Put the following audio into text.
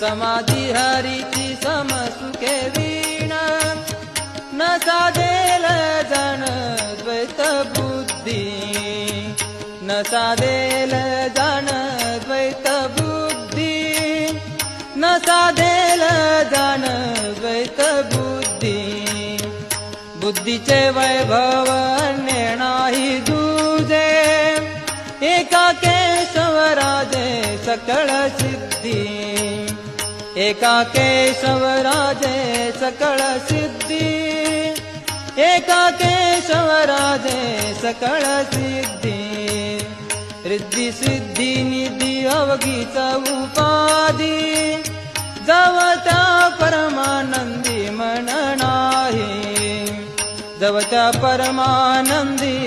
समाधी हरीची समसुखे वीण न साधेल जन द्वैत बुद्धी न साधेल जन द्वैत बुद्धी न साधेल जन द्वैत बुद्धी बुद्धीचे वैभव अन्य नाही दूजे एका केशवराजे सकळ सिद्धी एका केशवराजे सकळ सिद्धी एका केशवराजे सकळ सिद्धी रिद्धी सिद्धी निधी अवघीच उपाधी जवत्या परमानंदी मन नाही जवत्या परमानंदी